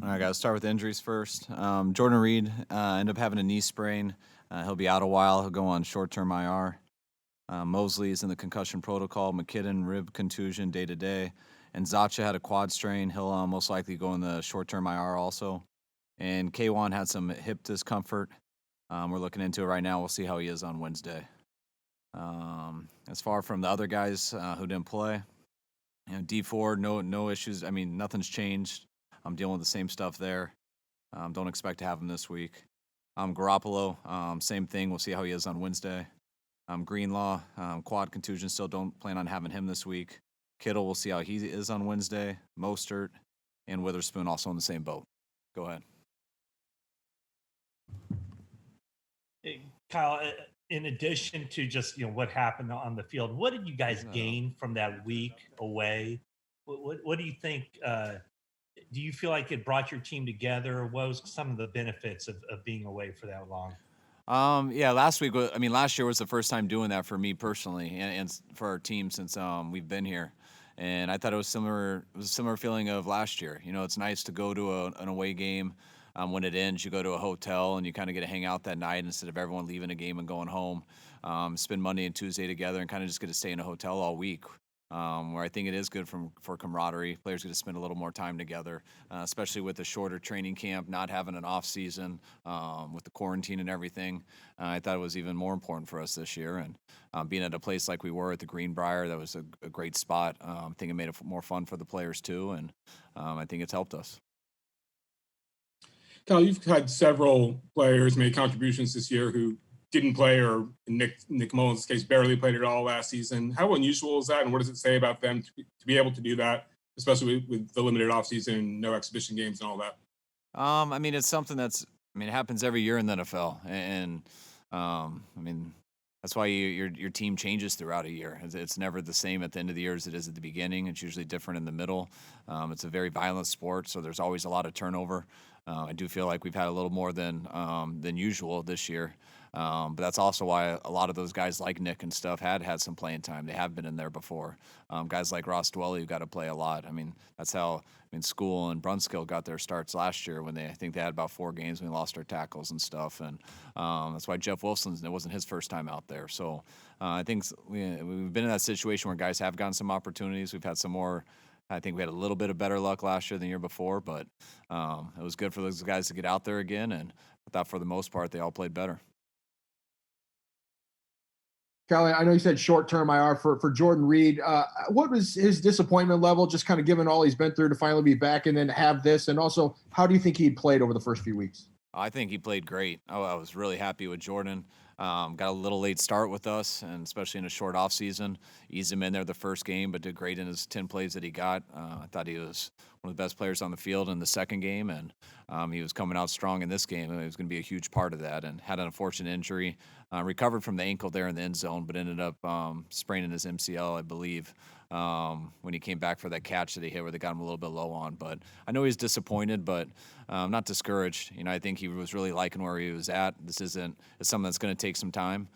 All right, guys. Start with injuries first. Jordan Reed ended up having a knee sprain. He'll be out a while. He'll go on short-term IR. Mosley is in the concussion protocol. McKinnon rib contusion day to day, and Zacha had a quad strain. He'll most likely go in the short-term IR also. And K1 had some hip discomfort. We're looking into it right now. We'll see how he is on Wednesday. As far from the other guys who didn't play, D4, no issues. I mean, nothing's changed. I'm dealing with the same stuff there. Don't expect to have him this week. Garoppolo, same thing. We'll see how he is on Wednesday. Greenlaw, quad contusion. Still don't plan on having him this week. Kittle, we'll see how he is on Wednesday. Mostert and Witherspoon also in the same boat. Go ahead. Hey, Kyle, in addition to just what happened on the field, what did you guys gain from that week away? What do you think? Do you feel like it brought your team together? What was some of the benefits of being away for that long? Yeah, last week was, I mean, last year was the first time doing that for me personally and for our team since we've been here. And I thought it was similar. It was a similar feeling of last year. You know, it's nice to go to an away game. When it ends, you go to a hotel and you kind of get to hang out that night instead of everyone leaving a game and going home. Spend Monday and Tuesday together and kind of just get to stay in a hotel all week. Where I think it is good for camaraderie. Players get to spend a little more time together, especially with the shorter training camp, not having an off season, with the quarantine and everything. I thought it was even more important for us this year. And being at a place like we were at the Greenbrier, that was a great spot. I think it made it more fun for the players too, and I think it's helped us. Kyle, you've had several players make contributions this year who didn't play, or in Nick Mullins' case, barely played at all last season. How unusual is that, and what does it say about them to be able to do that, especially with the limited offseason, no exhibition games, and all that? I mean, it's something that's. I mean, it happens every year in the NFL, and I mean, that's why your team changes throughout a year. It's never the same at the end of the year as it is at the beginning. It's usually different in the middle. It's a very violent sport, so there's always a lot of turnover. I do feel like we've had a little more than usual this year. But that's also why a lot of those guys like Nick and stuff had some playing time. They have been in there before. Guys like Ross Dwelly who got to play a lot. I mean, that's how School and Brunskill got their starts last year when I think they had about 4 games when we lost our tackles and stuff. And that's why Jeff Wilson's, it wasn't his first time out there. So I think we've been in that situation where guys have gotten some opportunities. We've had some more. I think we had a little bit of better luck last year than the year before, but it was good for those guys to get out there again. And I thought for the most part, they all played better. Kelly, I know you said short-term IR for Jordan Reed. What was his disappointment level, just kind of given all he's been through to finally be back and then have this? And also, how do you think he played over the first few weeks? I think he played great. I was really happy with Jordan. Got a little late start with us, and especially in a short off season. Eased him in there the first game, but did great in his 10 plays that he got. I thought he was one of the best players on the field in the second game, and he was coming out strong in this game, and he was going to be a huge part of that. And had an unfortunate injury, recovered from the ankle there in the end zone, but ended up spraining his MCL, I believe, when he came back for that catch that he hit where they got him a little bit low on. But I know he's disappointed, but not discouraged. You know, I think he was really liking where he was at. It's something that's going to take some time.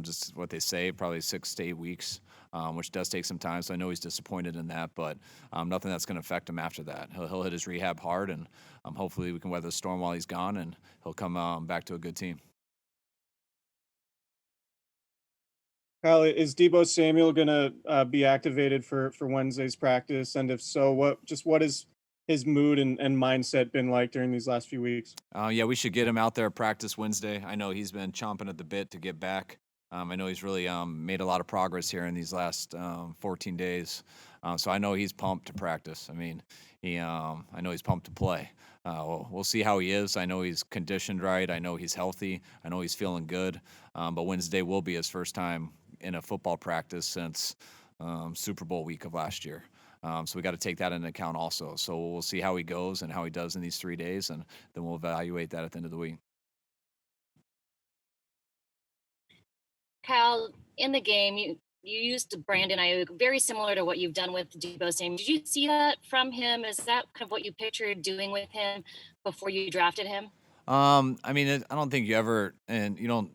Just what they say, probably 6 to 8 weeks, which does take some time. So I know he's disappointed in that, but nothing that's going to affect him after that. He'll hit his rehab hard, and hopefully we can weather the storm while he's gone, and he'll come back to a good team. Kyle, is Deebo Samuel going to be activated for Wednesday's practice? And if so, what has his mood and mindset been like during these last few weeks? Yeah, we should get him out there practice Wednesday. I know he's been chomping at the bit to get back. I know he's really made a lot of progress here in these last 14 days. So I know he's pumped to practice. I mean, I know he's pumped to play. We'll see how he is. I know he's conditioned right. I know he's healthy. I know he's feeling good. But Wednesday will be his first time in a football practice since Super Bowl week of last year. So we got to take that into account also. So we'll see how he goes and how he does in these 3 days, and then we'll evaluate that at the end of the week. Kyle, in the game, you used Brandon Ayuk, very similar to what you've done with Deebo Samuel. Did you see that from him? Is that kind of what you pictured doing with him before you drafted him? I mean, I don't think you ever, and you don't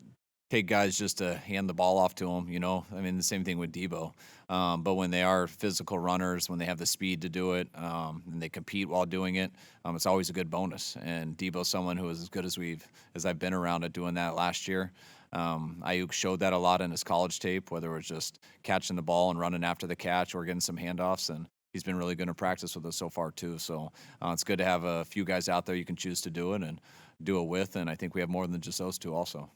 take guys just to hand the ball off to them. I mean, the same thing with Deebo. But when they are physical runners, when they have the speed to do it, and they compete while doing it, it's always a good bonus. And Deebo's someone who is as good as I've been around at doing that last year. Ayuk showed that a lot in his college tape, whether it was just catching the ball and running after the catch or getting some handoffs. And he's been really good in practice with us so far too. So it's good to have a few guys out there you can choose to do it and do it with. And I think we have more than just those two also.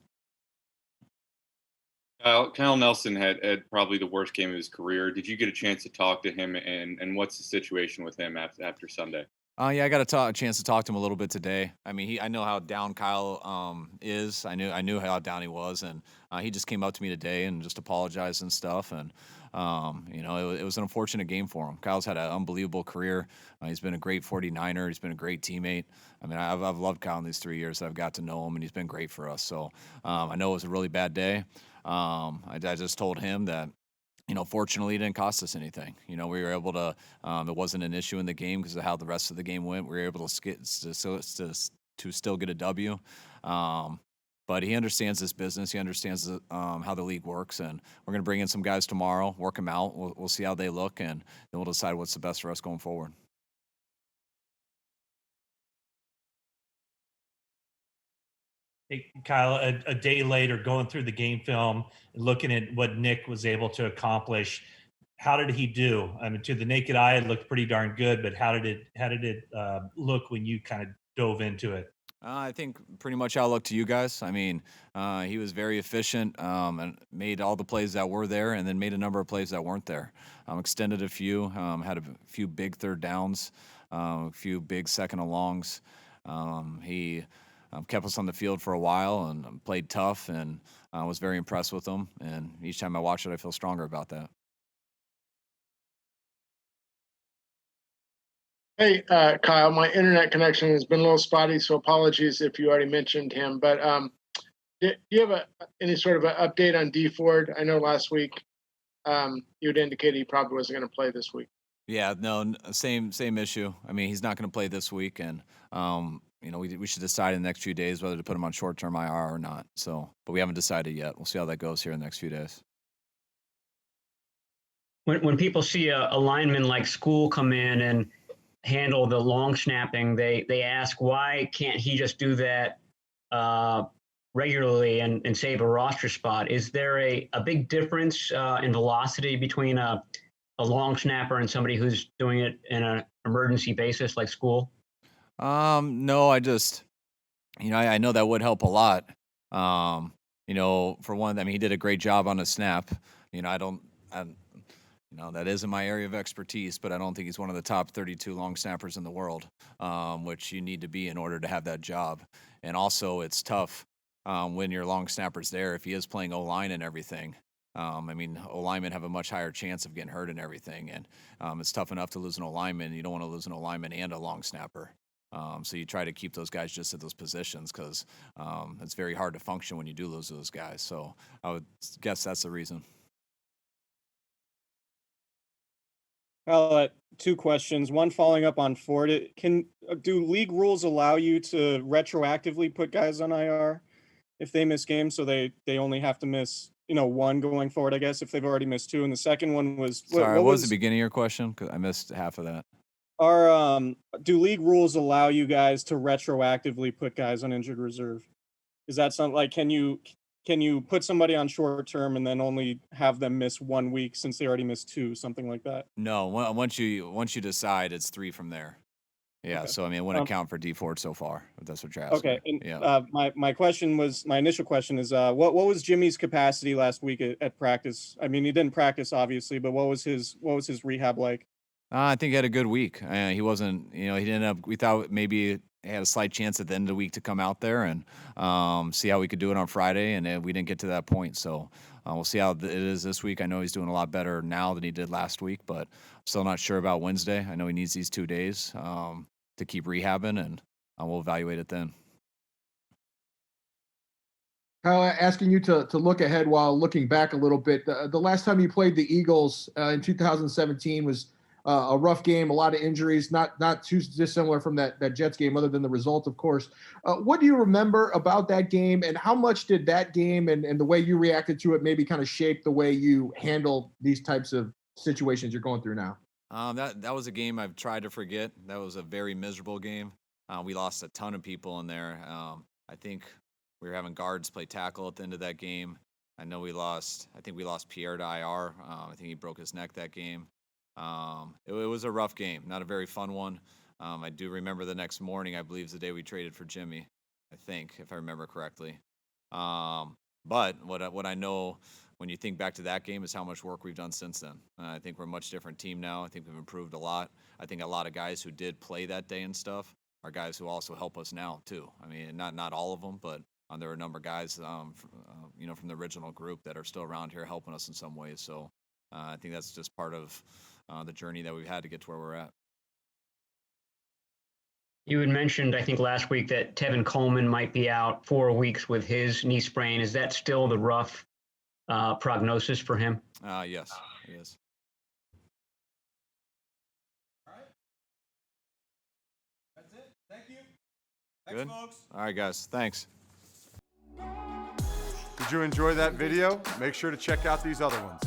Kyle Nelson had probably the worst game of his career. Did you get a chance to talk to him, and what's the situation with him after Sunday? Yeah, I got a chance to talk to him a little bit today. I mean, I know how down Kyle is. I knew how down he was, and he just came up to me today and just apologized and stuff. And it was an unfortunate game for him. Kyle's had an unbelievable career. He's been a great 49er. He's been a great teammate. I mean, I've loved Kyle in these 3 years that I've got to know him, and he's been great for us. So I know it was a really bad day. I just told him that, fortunately, it didn't cost us anything. We were able to. It wasn't an issue in the game because of how the rest of the game went. We were able to still get a W. But he understands this business. He understands how the league works, and we're going to bring in some guys tomorrow, work them out. We'll see how they look, and then we'll decide what's the best for us going forward. Hey, Kyle, a day later, going through the game film and looking at what Nick was able to accomplish, how did he do? I mean, to the naked eye, it looked pretty darn good, but how did it look when you kind of dove into it? I think pretty much how it looked to you guys. I mean, he was very efficient and made all the plays that were there, and then made a number of plays that weren't there. Extended a few, had a few big third downs, a few big second and longs. He kept us on the field for a while and played tough, and I was very impressed with him. And each time I watch it, I feel stronger about that. Hey, Kyle, my internet connection has been a little spotty, so apologies if you already mentioned him. But do you have any sort of an update on D Ford? I know last week you had indicated he probably wasn't going to play this week. Yeah, no, same issue. I mean, he's not going to play this week, and we should decide in the next few days whether to put him on short-term IR or not. So, but we haven't decided yet. We'll see how that goes here in the next few days. When people see a lineman like School come in and handle the long snapping, they ask, why can't he just do that regularly and save a roster spot? Is there a big difference in velocity between a long snapper and somebody who's doing it in an emergency basis like School? No, I just, I know that would help a lot. For one, I mean, he did a great job on his snap. That isn't my area of expertise, but I don't think he's one of the top 32 long snappers in the world, which you need to be in order to have that job. And also, it's tough when your long snapper's there if he is playing O-line and everything. O-linemen have a much higher chance of getting hurt and everything, and it's tough enough to lose an O-lineman. You don't want to lose an O-lineman and a long snapper. So you try to keep those guys just at those positions because it's very hard to function when you do lose those guys. So I would guess that's the reason. Well, two questions. One following up on Ford. Do league rules allow you to retroactively put guys on IR if they miss games, so they only have to miss one going forward, I guess, if they've already missed two? And the second one was sorry, what was the beginning of your question? Because I missed half of that. Do league rules allow you guys to retroactively put guys on injured reserve? Is that something like can you put somebody on short term and then only have them miss 1 week since they already missed two, something like that? No, once you decide, it's three from there. Yeah, Okay. so I mean, it wouldn't account for D Ford so far, if that's what you're asking. Okay, and yeah. my initial question is what was Jimmy's capacity last week at practice? I mean, he didn't practice obviously, but what was his rehab like? I think he had a good week. He wasn't, he ended up. We thought maybe he had a slight chance at the end of the week to come out there and see how we could do it on Friday, and we didn't get to that point. So we'll see how it is this week. I know he's doing a lot better now than he did last week, but I'm still not sure about Wednesday. I know he needs these 2 days to keep rehabbing, and we'll evaluate it then. Kyle, asking you to look ahead while looking back a little bit. The last time you played the Eagles in 2017 was a rough game, a lot of injuries, not too dissimilar from that Jets game, other than the result, of course. What do you remember about that game, and how much did that game and the way you reacted to it maybe kind of shape the way you handle these types of situations you're going through now? That was a game I've tried to forget. That was a very miserable game. We lost a ton of people in there. I think we were having guards play tackle at the end of that game. I know I think we lost Pierre to IR. I think he broke his neck that game. It was a rough game, not a very fun one. I do remember the next morning, I believe is the day we traded for Jimmy, I think, if I remember correctly. But what I know when you think back to that game is how much work we've done since then. I think we're a much different team now. I think we've improved a lot. I think a lot of guys who did play that day and stuff are guys who also help us now too. I mean, not all of them, but there are a number of guys, from the original group that are still around here helping us in some ways. So I think that's just part of the journey that we've had to get to where we're at. You had mentioned, I think, last week that Tevin Coleman might be out 4 weeks with his knee sprain. Is that still the rough prognosis for him? Yes, it is. All right. That's it. Thank you. Good. Thanks, folks. All right, guys. Thanks. Did you enjoy that video? Make sure to check out these other ones.